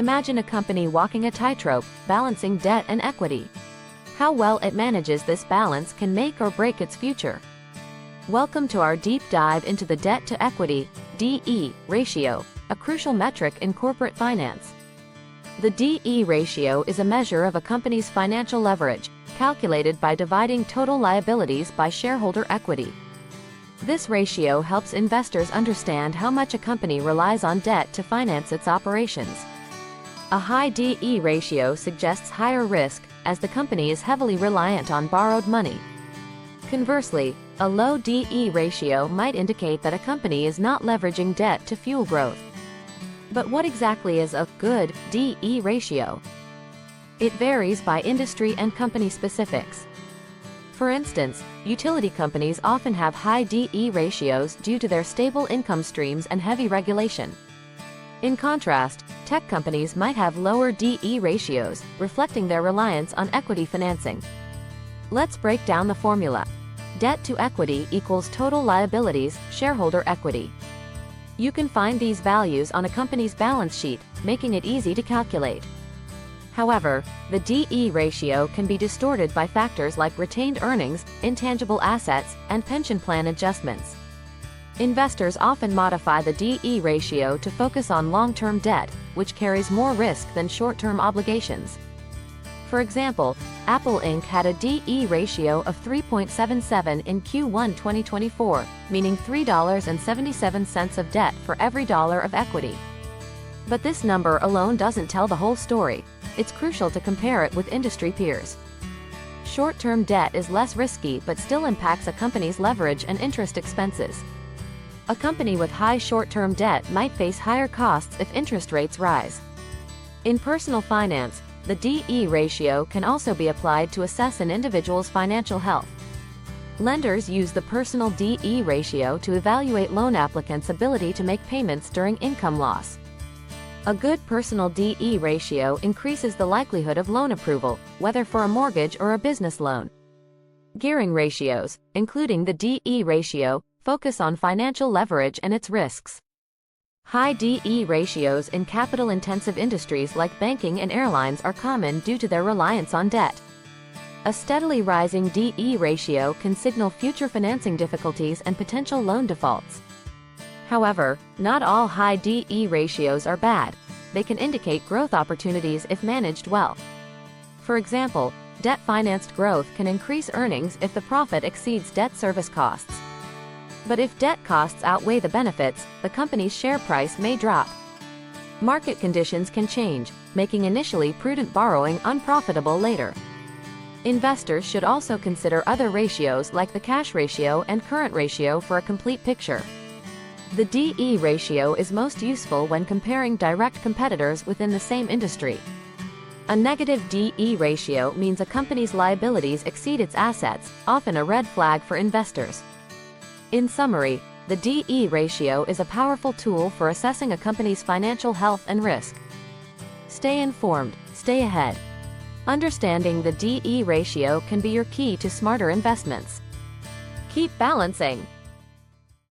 Imagine a company walking a tightrope, balancing debt and equity. How well it manages this balance can make or break its future. Welcome to our deep dive into the debt-to-equity (DE) ratio, a crucial metric in corporate finance. The DE ratio is a measure of a company's financial leverage, calculated by dividing total liabilities by shareholder equity. This ratio helps investors understand how much a company relies on debt to finance its operations. A high DE ratio suggests higher risk, as the company is heavily reliant on borrowed money. Conversely, a low DE ratio might indicate that a company is not leveraging debt to fuel growth. But what exactly is a good DE ratio? It varies by industry and company specifics. For instance, utility companies often have high DE ratios due to their stable income streams and heavy regulation. In contrast, tech companies might have lower DE ratios, reflecting their reliance on equity financing. Let's break down the formula. Debt to equity equals total liabilities, shareholder equity. You can find these values on a company's balance sheet, making it easy to calculate. However, the DE ratio can be distorted by factors like retained earnings, intangible assets, and pension plan adjustments. Investors often modify the DE ratio to focus on long-term debt, which carries more risk than short-term obligations. For example, Apple Inc. had a DE ratio of 3.77 in Q1 2024, meaning $3.77 of debt for every dollar of equity. But this number alone doesn't tell the whole story. It's crucial to compare it with industry peers. Short-term debt is less risky but still impacts a company's leverage and interest expenses. A company with high short-term debt might face higher costs if interest rates rise. In personal finance, the DE ratio can also be applied to assess an individual's financial health. Lenders use the personal DE ratio to evaluate loan applicants' ability to make payments during income loss. A good personal DE ratio increases the likelihood of loan approval, whether for a mortgage or a business loan. Gearing ratios, including the DE ratio, focus on financial leverage and its risks. High DE ratios in capital-intensive industries like banking and airlines are common due to their reliance on debt. A steadily rising DE ratio can signal future financing difficulties and potential loan defaults. However, not all high DE ratios are bad. They can indicate growth opportunities if managed well. For example, debt-financed growth can increase earnings if the profit exceeds debt service costs. But if debt costs outweigh the benefits, the company's share price may drop. Market conditions can change, making initially prudent borrowing unprofitable later. Investors should also consider other ratios like the cash ratio and current ratio for a complete picture. The DE ratio is most useful when comparing direct competitors within the same industry. A negative DE ratio means a company's liabilities exceed its assets, often a red flag for investors. In summary, the DE ratio is a powerful tool for assessing a company's financial health and risk. Stay informed, stay ahead. Understanding the DE ratio can be your key to smarter investments. Keep balancing.